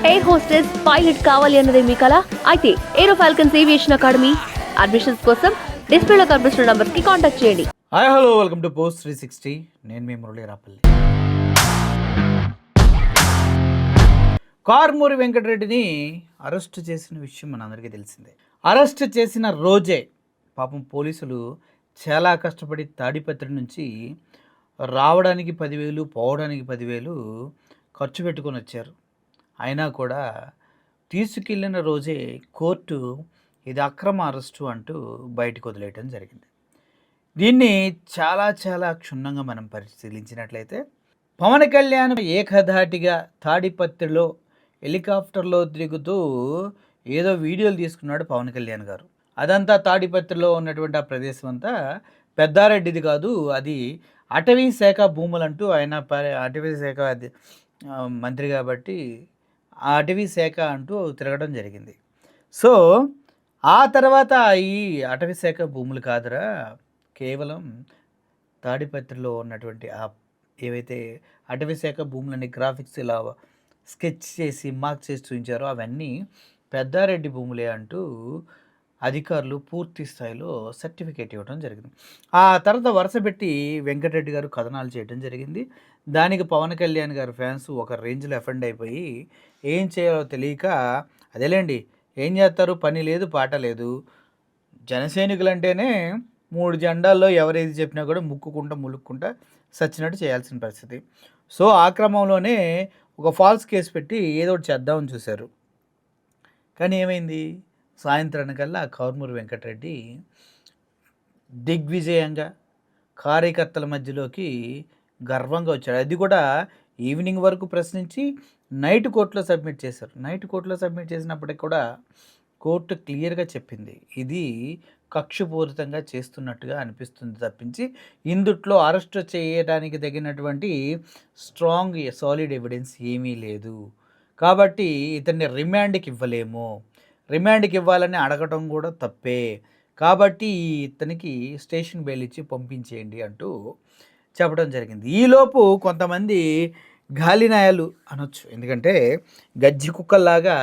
Air hostess pilot కావాలి అన్నదే మీ కల అయితే ఏరో ఫాల్కన్స్ ఏవియేషన్ అకాడమీ అడ్మిషన్స్ కోసం డిస్ప్లేలో కనిపిస్తున్న నంబర్స్ కి కాంటాక్ట్ చేయండి. Hi hello welcome to post 360. నేను మీ మురళీ రాపల్లి. కారుమూరి వెంకటరెడ్డిని అరెస్ట్ చేసిన విషయం మనందరికీ తెలిసిందే. అరెస్ట్ చేసిన రోజే పాపం పోలీసులు చాలా కష్టపడి తాడిపత్రి నుంచి రావడానికి 10,000 పోవడానికి 10,000 ఖర్చు పెట్టుకొని వచ్చారు. అయినా కూడా తీసుకెళ్ళిన రోజే కోర్టు ఇది అక్రమ అరెస్టు అంటూ బయటకు వదిలేయటం జరిగింది. దీన్ని చాలా క్షుణ్ణంగా మనం పరిశీలించినట్లయితే పవన్ కళ్యాణ్ ఏకధాటిగా తాడిపత్రిలో హెలికాప్టర్లో తిరుగుతూ ఏదో వీడియోలు తీసుకున్నాడు పవన్ కళ్యాణ్ గారు. అదంతా తాడిపత్రిలో ఉన్నటువంటి ఆ ప్రదేశం అంతా పెద్దారెడ్డిది కాదు, అది అటవీ శాఖ భూములంటూ ఆయన అటవీ శాఖ మంత్రి కాబట్టి ఆ అటవీ శాఖ అంటూ తిరగడం జరిగింది. సో ఆ తర్వాత ఈ అటవీ శాఖ భూములు కాదురా, కేవలం తాడిపత్రిలో ఉన్నటువంటి ఆ ఏవైతే అటవీ శాఖ భూములని గ్రాఫిక్స్ ఇలా స్కెచ్ చేసి మార్క్ చేసి చూపించారో అవన్నీ పెద్దారెడ్డి భూములే అంటూ అధికారులు పూర్తి స్థాయిలో సర్టిఫికేట్ ఇవ్వడం జరిగింది. ఆ తర్వాత వరుస పెట్టి వెంకటరెడ్డి గారు కథనాలు చేయడం జరిగింది. దానికి పవన్ కళ్యాణ్ గారు ఫ్యాన్స్ ఒక రేంజ్లో ఎఫెండ్ అయిపోయి ఏం చేయాలో తెలియక అదేలేండి ఏం చేస్తారు, పని లేదు పాట లేదు, జనసైనికులు అంటేనే 3 జెండాల్లో ఎవరేది చెప్పినా కూడా ములుక్కుంటా సచ్చినట్టు చేయాల్సిన పరిస్థితి. సో ఆ క్రమంలోనే ఒక ఫాల్స్ కేసు పెట్టి ఏదో ఒకటి చేద్దామని చూశారు. కానీ ఏమైంది, సాయంత్రానికల్లా కారుమూరి వెంకటరెడ్డి దిగ్విజయంగా కార్యకర్తల మధ్యలోకి గర్వంగా వచ్చాడు. అది కూడా ఈవినింగ్ వరకు ప్రశ్నించి నైట్ కోర్టులో సబ్మిట్ చేశారు. నైట్ కోర్టులో సబ్మిట్ చేసినప్పటికి కూడా కోర్టు క్లియర్గా చెప్పింది, ఇది కక్షపూరితంగా చేస్తున్నట్టుగా అనిపిస్తుంది తప్పించి ఇందుట్లో అరెస్ట్ చేయడానికి తగినటువంటి స్ట్రాంగ్ సాలిడ్ ఎవిడెన్స్ ఏమీ లేదు. కాబట్టి ఇతన్ని రిమాండ్కి ఇవ్వలేము, రిమాండ్కి ఇవ్వాలని అడగటం కూడా తప్పే, కాబట్టి ఇతనికి స్టేషన్ బెయిల్ ఇచ్చి పంపించేయండి అంటూ చెప్పడం జరిగింది. ఈలోపు కొంతమంది గాలినాయాలు అనొచ్చు, ఎందుకంటే గజ్జి కుక్కల్లాగా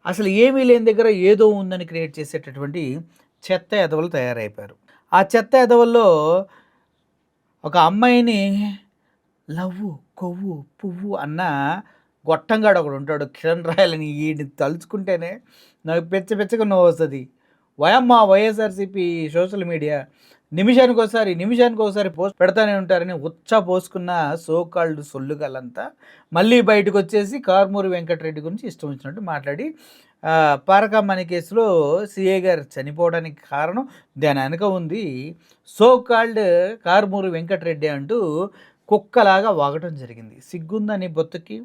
అసలు ఏమీ లేని దగ్గర ఏదో ఉందని క్రియేట్ చేసేటటువంటి చెత్త ఎదవలు తయారైపోయారు. ఆ చెత్త ఎదవల్లో ఒక అమ్మాయిని లవ్వు కొవ్వు పువ్వు అన్న గొట్టంగాడు ఒకడు ఉంటాడు, కిరణ్ రాయలని. వీడిని తలుచుకుంటేనే నాకు పెచ్చగా నవ్వు వస్తుంది. వైఎస్ఆర్సీపీ సోషల్ మీడియా నిమిషానికి ఒకసారి పోస్ట్ పెడతానే ఉంటారని పోసుకున్న సోకాల్డ్ సొల్లుగాలంతా మళ్ళీ బయటకు వచ్చేసి కారుమూరి వెంకటరెడ్డి గురించి ఇష్టం వచ్చినట్టు మాట్లాడి పారకమ్మని కేసులో సిఐ గారు చనిపోవడానికి కారణం దాని వెనక ఉంది సోకాల్డ్ కారుమూరి వెంకటరెడ్డి అంటూ కుక్కలాగా వాగటం జరిగింది. సిగ్గుందని బొత్తుకి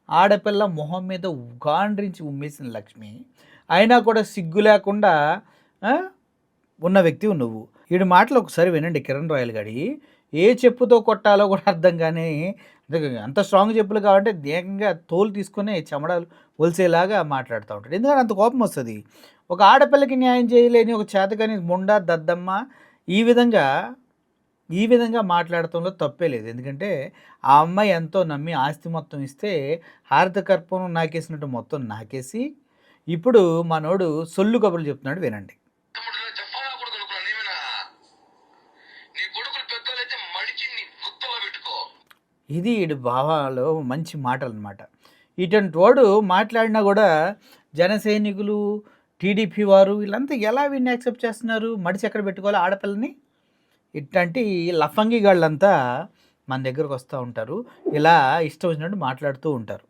ఆడపిల్ల మొహం మీద గాండ్రించి ఉమ్మేసిన లక్ష్మి అయినా కూడా సిగ్గు లేకుండా ఉన్న వ్యక్తి నువ్వు. వీడి మాటలు ఒకసారి వినండి. కిరణ్ రాయల్ గాడి ఏ చెప్పుతో కొట్టాలో కూడా అర్థం కానీ అంత స్ట్రాంగ్ చెప్పులు కావాలంటే ఏకంగా తోలు తీసుకొని చెమడాలు ఒలిసేలాగా మాట్లాడుతూ ఉంటాడు. ఎందుకంటే అంత కోపం వస్తుంది. ఒక ఆడపిల్లకి న్యాయం చేయలేని ఒక చేతకాని ముండా దద్దమ్మ ఈ విధంగా మాట్లాడటంలో తప్పే లేదు. ఎందుకంటే ఆ అమ్మాయి ఎంతో నమ్మి ఆస్తి మొత్తం ఇస్తే హారత కర్పూరం నాకేసినట్టు మొత్తం నాకేసి ఇప్పుడు మనోడు సొల్లు కబుర్లు చెప్తున్నాడు, వినండి. ఇది వీడి భావాలో మంచి మాటలు అన్నమాట. ఇటువంటి వాడు మాట్లాడినా కూడా జనసైనికులు టీడీపీ వారు వీళ్ళంతా ఎలా వీడిని యాక్సెప్ట్ చేస్తున్నారు, మడిచి ఎక్కడ పెట్టుకోవాలి ఆడపిల్లని. ఇట్లాంటి లఫంగి గాళ్ళంతా మన దగ్గరకు వస్తూ ఉంటారు, ఇలా ఇష్టం వచ్చినట్టు మాట్లాడుతూ ఉంటారు.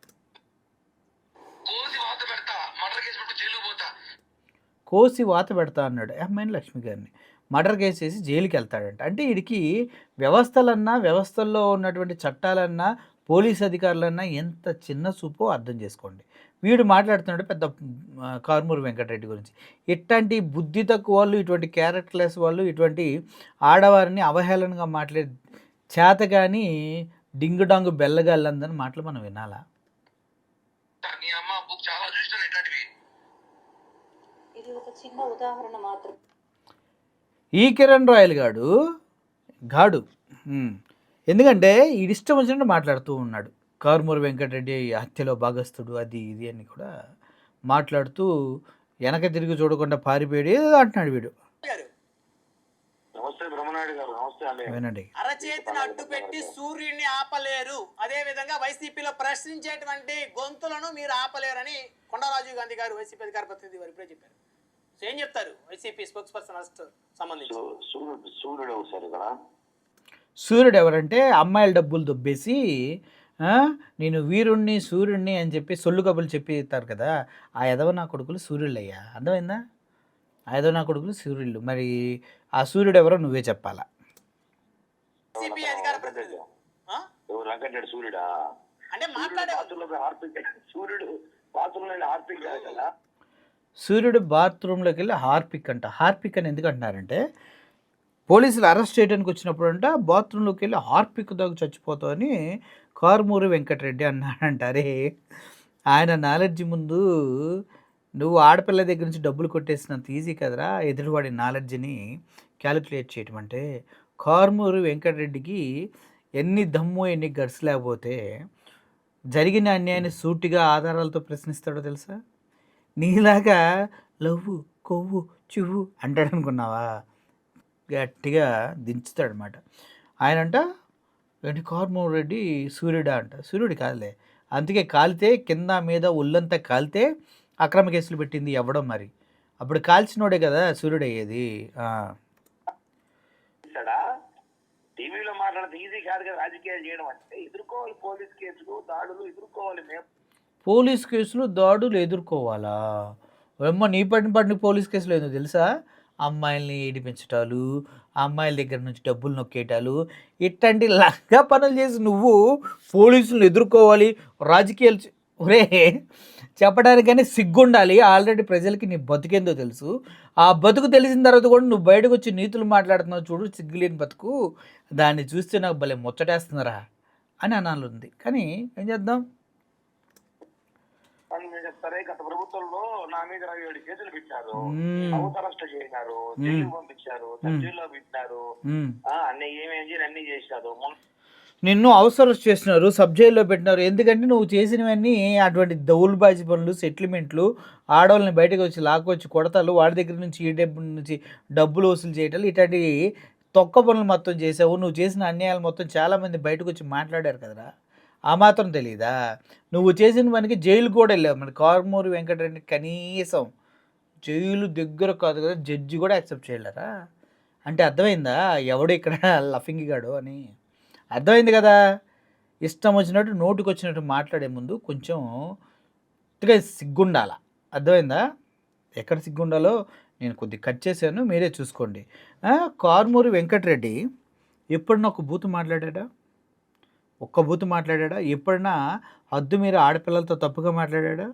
కోసి వాత పెడతా అన్నాడు అమ్మాయిని లక్ష్మి గారిని, మర్డర్ కేసు చేసి జైలుకి వెళ్తాడంట. అంటే వీడికి వ్యవస్థల్లో ఉన్నటువంటి చట్టాలన్నా పోలీస్ అధికారులన్నా ఎంత చిన్న చూపో అర్థం చేసుకోండి. వీడు మాట్లాడుతున్నాడు పెద్ద కారుమూరి వెంకటరెడ్డి గురించి. ఇట్లాంటి బుద్ధి తక్కువ వాళ్ళు, ఇటువంటి క్యారెక్టర్లెస్ వాళ్ళు, ఇటువంటి ఆడవారిని అవహేళనగా మాట్లాడే చేత కానీ డింగు డాంగు బెల్లగాళ్ళందని మాటలు మనం వినాలా? ఇది ఒక చిన్న ఉదాహరణ మాత్రం. ఈ కిరణ్ రాయల్ గాడు ఎందుకంటే ఈడిష్టం వచ్చినట్టు మాట్లాడుతూ ఉన్నాడు. కారుమూరి వెంకటరెడ్డి హత్యలో భాగస్థుడు అది ఇది అని కూడా మాట్లాడుతూ వెనక తిరిగి చూడకుండా పారిపోయాడు ఏదో అంటున్నాడు వీడు. నమస్తే బ్రహ్మనాయుడు గారు. నమస్తే అండి. వినండి. అరచేతిని అడ్డు పెట్టి సూర్యుడిని ఆపలేరు, అదే విధంగా వైసీపీలో ప్రశ్నించేటువంటి గొంతులను మీరు ఆపలేరని కొండా రాజీవ్ గాంధీ గారు వైసీపీ అధికార ప్రతినిధి వారు ఇప్పుడే చెప్పారు. సో ఏం చెప్తారు వైసీపీ స్పోక్స్ పర్సన్ అరెస్ట్ సంబంధించి? సూర్యుడు ఒకసారి కదా, సూర్యుడు ఎవరంటే అమ్మాయిల డబ్బులు దొబ్బేసి నేను వీరుణ్ణి సూర్యుడిని అని చెప్పి సొల్లు కబులు చెప్పిస్తారు కదా, ఆ ఎదవ నా కొడుకులు సూర్యుళ్ళు అయ్యా. అర్థమైందా? ఆ ఎదవ నా కొడుకులు సూర్యుళ్ళు. మరి ఆ సూర్యుడు ఎవరో నువ్వే చెప్పాలా. వైసీపీ అధికార ప్రతినిధి వెంకటరెడ్డి సూర్యుడా అంటే మాట్లాడే హార్పిక్ సూర్యుడు బాత్రూంలో హార్పిక్ కాదు కదా. సూర్యుడు బాత్రూంలోకి వెళ్ళి హార్పిక్ అంట. హార్పిక్ అని ఎందుకు అంటున్నారంటే పోలీసులు అరెస్ట్ చేయడానికి వచ్చినప్పుడు అంట బాత్రూంలోకి వెళ్ళి హార్పిక్ దాకా చచ్చిపోతావని కారుమూరి వెంకటరెడ్డి అన్నాడంట. అరే ఆయన నాలెడ్జ్ ముందు నువ్వు ఆడపిల్ల దగ్గర నుంచి డబ్బులు కొట్టేసినంత ఈజీ కదరా ఎదురువాడి నాలెడ్జ్ని క్యాలిక్యులేట్ చేయటం అంటే. కారుమూరి వెంకటరెడ్డికి ఎన్ని దమ్ము ఎన్ని గట్స్ లేకపోతే జరిగిన అన్యాయాన్ని సూటిగా ఆధారాలతో ప్రశ్నిస్తాడో తెలుసా? నీలాగా లవ్వు కొవ్వు చివ్వు అంటాడు అనుకున్నావా? గట్టిగా దించుతాడనమాట. ఆయనంట ఏంటి కారుమూరి రెడ్డి సూర్యుడా అంట. సూర్యుడు కాదులే, అందుకే కాలితే కింద మీద ఒళ్ళంతా కాలితే అక్రమ కేసులు పెట్టింది ఎవ్వడం. మరి అప్పుడు కాల్చినోడే కదా సూర్యుడు అయ్యేది. టీవీలో మాట్లాడితే ఈజీ కాదు కదా రాజకీయాలు చేయడం అంటే. ఎదుర్కోవాలి పోలీస్ కేసులు దాడులు ఎదుర్కోవాలి. మేము పోలీస్ కేసులు దాడులు ఎదుర్కోవాలా? ఏమో నీ పడిన పోలీస్ కేసులు ఏందో తెలుసా? అమ్మాయిల్ని ఏడిపించటాలు, అమ్మాయిల దగ్గర నుంచి డబ్బులు నొక్కేటాలు, ఇట్లాంటి లంగా పనులు చేసి నువ్వు పోలీసులను ఎదుర్కోవాలి రాజకీయాలు ఒరే చెప్పడానికనే సిగ్గుండాలి. ఆల్రెడీ ప్రజలకి నీ బతుకేందో తెలుసు. ఆ బతుకు తెలిసిన తర్వాత కూడా నువ్వు బయటకు వచ్చి నీతులు మాట్లాడుతున్నావు చూడు, సిగ్గులేని బతుకు. దాన్ని చూస్తే నాకు భలే ముచ్చటేస్తున్నారా అని అనాలి. కానీ ఏం చేద్దాం? చెప్తారే గత ప్రభుత్వంలో నా మీద 27 కేసులు పెట్టారు, అరెస్ట్ చేశారు, జైలు పంపించారు, జైల్లో పెట్టారు, అన్ని ఏమేమి అన్ని చేశారు. నిన్ను అవసరం చేస్తున్నారు, సబ్ జైల్లో పెట్టినారు. ఎందుకంటే నువ్వు చేసినవన్నీ అటువంటి దౌల్బాజీ పనులు, సెటిల్మెంట్లు, ఆడవాళ్ళని బయటకు వచ్చి లాక్కొచ్చి కొడతాలు, వాడి దగ్గర నుంచి ఈ డబ్బు నుంచి డబ్బులు వసూలు చేయటాలు, ఇట్లాంటి తొక్క పనులు మొత్తం చేసావు. నువ్వు చేసిన అన్యాయాలు మొత్తం చాలామంది బయటకు వచ్చి మాట్లాడారు కదరా. ఆ మాత్రం తెలీదా? నువ్వు చేసిన పనికి జైలు కూడా వెళ్ళావు. మరి కారుమూరి వెంకటరెడ్డి కనీసం జైలు దగ్గర కాదు కదా, జడ్జి కూడా యాక్సెప్ట్ చేయలేరా? అంటే అర్థమైందా ఎవడు ఇక్కడ లఫింగి గాడు అని? అర్థమైంది కదా. ఇష్టం వచ్చినట్టు నోటికి వచ్చినట్టు మాట్లాడే ముందు కొంచెం సిగ్గుండాల. అర్థమైందా? ఎక్కడ సిగ్గుండాలో నేను కొద్దిగా కట్ చేశాను, మీరే చూసుకోండి. కారుమూరి వెంకటరెడ్డి ఎప్పుడన్నా ఒక బూతు మాట్లాడా? ఒక్క బూతు మాట్లాడా? ఎప్పుడన్నా హద్దు మీరు ఆడపిల్లలతో తప్పుగా మాట్లాడా?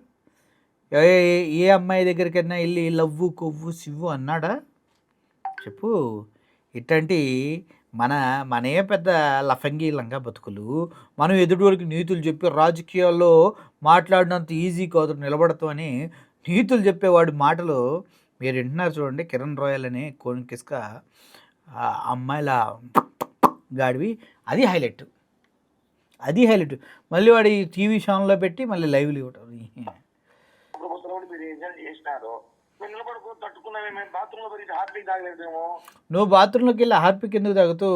ఏ అమ్మాయి దగ్గరికైనా వెళ్ళి లవ్వు కొవ్వు సివ్వు అన్నాడా? చెప్పు. ఇట్లాంటి మనే పెద్ద లఫంగి లంగా బతుకులు. మనం ఎదుటివరకు నీతులు చెప్పి రాజకీయాల్లో మాట్లాడినంత ఈజీ కాదు నిలబడతామని నీతులు చెప్పేవాడి మాటలు మీరు వింటున్నారు చూడండి. కిరణ్ రాయల్ అనే కోనికిస్క అమ్మాయిల గాడివి, అది హైలైట్. మళ్ళీ వాడి టీవీ ఛానల్లో పెట్టి మళ్ళీ లైవ్లు ఇవ్వటం. నువ్వు బాత్రూంలోకి వెళ్ళి హార్పిక్ ఎందుకు తాగుతూ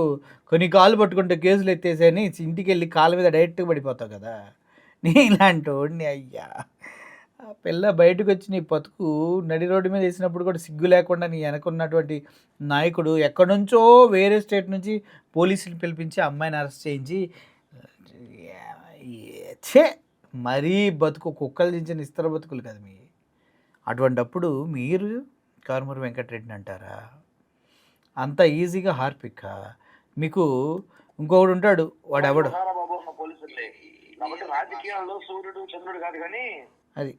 కొన్ని కాళ్ళు పట్టుకుంటే కేసులు ఎత్తేసాని ఇంటికి వెళ్ళి కాళ్ళ మీద డైరెక్ట్గా పడిపోతావు కదా. నీ ఇలాంటి వాడిని అయ్యా. ఆ పిల్ల బయటకు వచ్చి నీ బతుకు నడి రోడ్డు మీద వేసినప్పుడు కూడా సిగ్గు లేకుండా నీ వెనకున్నటువంటి నాయకుడు ఎక్కడి నుంచో వేరే స్టేట్ నుంచి పోలీసులు పిలిపించి అమ్మాయిని అరెస్ట్ చేయించి మరీ బతుకు కుక్కలు దించిన ఇస్తర బతుకులు కదా మీ. అటువంటప్పుడు మీరు కారుమూరి వెంకటరెడ్డిని అంటారా? అంత ఈజీగా హార్పిక్ మీకు ఇంకొకడు ఉంటాడు, వాడు ఎవడు అది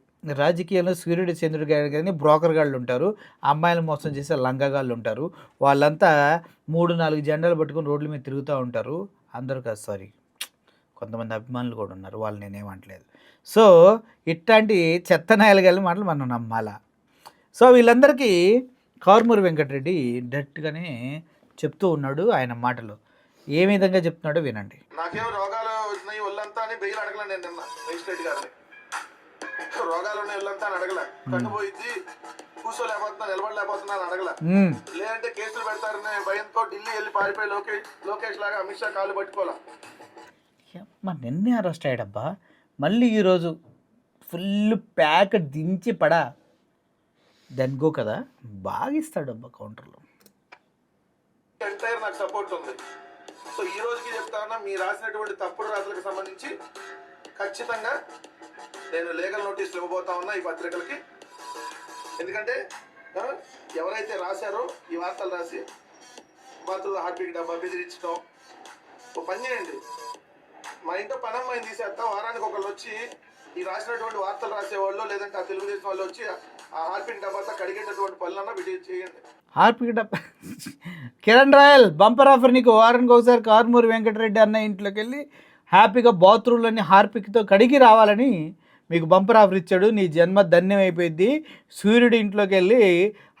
రాజకీయాల్లో సూర్యుడు చంద్రుడు గారు కానీ బ్రోకర్ గాళ్ళు ఉంటారు, అమ్మాయిలు మోసం చేసే లంగగాళ్ళు ఉంటారు. వాళ్ళంతా 3-4 జెండాలు పట్టుకొని రోడ్ల మీద తిరుగుతూ ఉంటారు. అందరూ కాదు, సారీ, కొంతమంది అభిమానులు కూడా ఉన్నారు, వాళ్ళు నేనేమంటలేదు. సో ఇట్లాంటి చెత్త నాయలుగాలి మాటలు మనం నమ్మాలా? సో వీళ్ళందరికీ కారుమూరి వెంకటరెడ్డి డైరెక్ట్గానే చెప్తూ ఉన్నాడు. ఆయన మాటలు ఏ విధంగా చెప్తున్నాడో వినండి. నాకేం రోగాలు వచ్చినాయి, ఇల్లంతా అని బెయిల్ అడగల నేను నిన్న మేజిస్ట్రేట్ గారిని. రోగాలు ఉన్న ఇల్లంతా అని అడగల, కన్ను పోయింది కూర్చోలేకపోతున్నా నిలబడలేకపోతున్నా అని అడగల. లేదంటే కేసులు పెడతారనే భయంతో ఢిల్లీ వెళ్ళి పారిపోయి లోకేష్ లాగా అమిత్ షా కాళ్ళు పట్టుకోవాలా. నిన్నే అరెస్ట్ అయ్యాడబ్బా, మళ్ళీ ఈరోజు ఫుల్ ప్యాక్ దించి పడా దెన్గో కదా, బాగా ఇస్తాడబ్బా కౌంటర్లో. ఎంటైర్ నాకు సపోర్ట్ ఉంది. సో ఈ రోజుకి చెప్తా ఉన్నా, మీరు రాసినటువంటి తప్పుడు రాతలకు సంబంధించి ఖచ్చితంగా నేను లీగల్ నోటీసులు ఇవ్వబోతా ఉన్నా ఈ పత్రికలకి. ఎందుకంటే ఎవరైతే రాశారో ఈ వార్తలు రాసి బాత్రూమ్ హార్పిక్ డబ్బా బెదిరించడం, ఓ పని చేయండి, మా ఇంట్లో పనమ్మాయిని తీసేస్తా, వారానికి ఒకళ్ళు వచ్చి ఈ రాసినటువంటి వార్తలు రాసేవాళ్ళు లేదంటే ఆ తెలుగుదేశం వాళ్ళు వచ్చి ఆ హార్పిక్ డబ్బాతో కడిగేటటువంటి పనులన్నా వీటి చేయండి. హార్పిక్ డబ్బా కిరణ్ రాయల్ బంపర్ ఆఫర్ నీకు. వారానికి ఒకసారి కారుమూరి వెంకటరెడ్డి అన్న ఇంట్లోకి వెళ్ళి హ్యాపీగా బాత్రూమ్లన్నీ హార్పిక్తో కడిగి రావాలని మీకు బంపర్ ఆఫర్ ఇచ్చాడు. నీ జన్మ ధన్యం అయిపోయింది. సూర్యుడి ఇంట్లోకి వెళ్ళి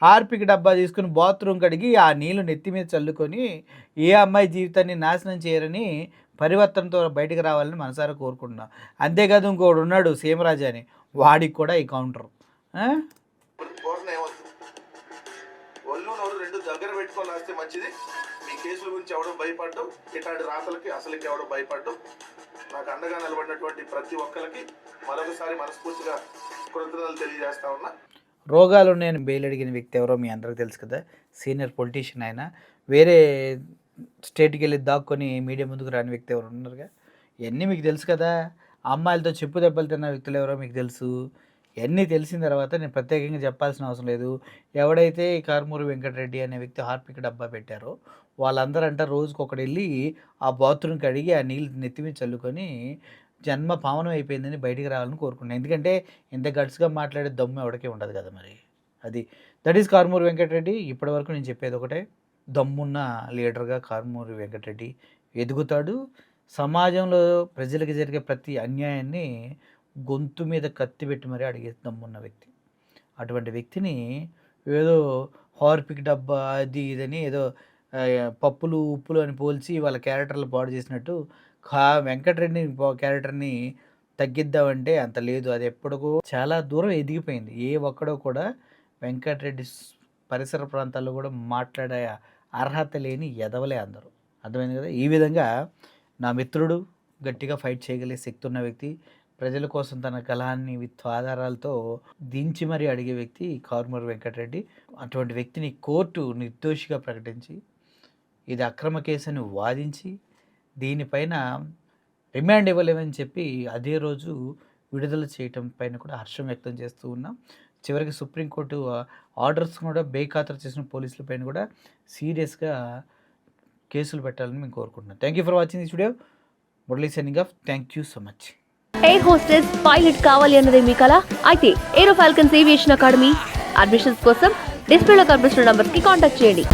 హార్పిక్ డబ్బా తీసుకుని బాత్రూమ్ కడిగి ఆ నీళ్లు నెత్తి మీద చల్లుకొని ఏ అమ్మాయి జీవితాన్ని నాశనం చేయరని పరివర్తనతో బయటకు రావాలని మనసారా కోరుకుంటున్నాం. అంతేకాదు ఇంకోడు ఉన్నాడు సీమరాజు అని, వాడికి కూడా ఈ కౌంటర్. ఒళ్ళు నోరు రెండు దగ్గర పెట్టుకొని రాస్తే మంచిది. మీ కేసుల గురించి ఎవడో భయపడ్డం, ఇట్లాంటి రాతలకి అసలుకి ఎవడో భయపడ్డం. నాకు అండగా నిలబడినటువంటి ప్రతి ఒక్కరికి మరొకసారి మనస్ఫూర్తిగా కృతజ్ఞతలు తెలియజేస్తా ఉన్నా. రోగాలు నేను బెయిల్ అడిగిన వ్యక్తి ఎవరో మీ అందరికీ తెలుసు కదా, సీనియర్ పొలిటీషియన్. ఆయన వేరే స్టేట్కి వెళ్ళి దాక్కొని మీడియా ముందుకు రాని వ్యక్తి ఎవరు ఉన్నారుగా, ఇవన్నీ మీకు తెలుసు కదా. అమ్మాయిలతో చెప్పు దెబ్బలు తిన్న వ్యక్తులు ఎవరో మీకు తెలుసు. ఇవన్నీ తెలిసిన తర్వాత నేను ప్రత్యేకంగా చెప్పాల్సిన అవసరం లేదు. ఎవడైతే ఈ కారుమూరి వెంకటరెడ్డి అనే వ్యక్తి హార్పిక్ డబ్బా పెట్టారో వాళ్ళందరూ అంట రోజుకి ఒకటి వెళ్ళి ఆ బాత్రూమ్ కడిగి ఆ నీళ్ళు నెత్తి మీద చల్లుకొని జన్మ పావనం అయిపోయిందని బయటికి రావాలని కోరుకున్నాను. ఎందుకంటే ఇంత గట్స్గా మాట్లాడే దమ్ము ఎవరికే ఉండదు కదా మరి. అది దట్ ఈస్ కారుమూరి వెంకటరెడ్డి. ఇప్పటివరకు నేను చెప్పేది ఒకటే, దమ్మున్న లీడర్గా కారుమూరి వెంకటరెడ్డి ఎదుగుతాడు. సమాజంలో ప్రజలకు జరిగే ప్రతి అన్యాయాన్ని గొంతు మీద కత్తి పెట్టి మరీ అడిగే దమ్మున్న వ్యక్తి. అటువంటి వ్యక్తిని ఏదో హార్పిక్ డబ్బా అది ఇదని ఏదో పప్పులు ఉప్పులు అని పోల్చి వాళ్ళ క్యారెక్టర్లు పాడు చేసినట్టు వెంకటరెడ్డి క్యారెక్టర్ని తగ్గిద్దామంటే అంత లేదు. అది ఎప్పటికో చాలా దూరం ఎదిగిపోయింది. ఏ ఒక్కడో కూడా వెంకటరెడ్డి పరిసర ప్రాంతాల్లో కూడా మాట్లాడే అర్హత లేని ఎదవలే అందరూ. అర్థమైంది కదా. ఈ విధంగా నా మిత్రుడు గట్టిగా ఫైట్ చేయగలిగే శక్తి ఉన్న వ్యక్తి, ప్రజల కోసం తన కళాన్ని విత్ ఆధారాలతో దించి మరీ అడిగే వ్యక్తి కారుమూరి వెంకటరెడ్డి. అటువంటి వ్యక్తిని కోర్టు నిర్దోషిగా ప్రకటించి ఇది అక్రమ కేసు అని వాదించి దీనిపైన రిమాండ్ ఇవ్వలేమని చెప్పి అదే రోజు విడుదల చేయటం పైన కూడా హర్షం వ్యక్తం చేస్తూ ఉన్నాం. చివరికి సుప్రీంకోర్టు ఆర్డర్స్ కూడా బేఖాతరు చేసిన పోలీసుల పైన కూడా సీరియస్గా కేసులు పెట్టాలని మేము కోరుకుంటున్నాం. Thank you for watching this video. Murali signing off. Thank you so much. Air hostess pilot కావాలి అన్నదే మీ కల అయితే ఏరో ఫాల్కన్స్ ఏవియేషన్ అకాడమీ అడ్మిషన్స్ కోసం డిస్ప్లేలో కనిపిస్తున్న నంబర్కి కాంటాక్ట్ చేయండి.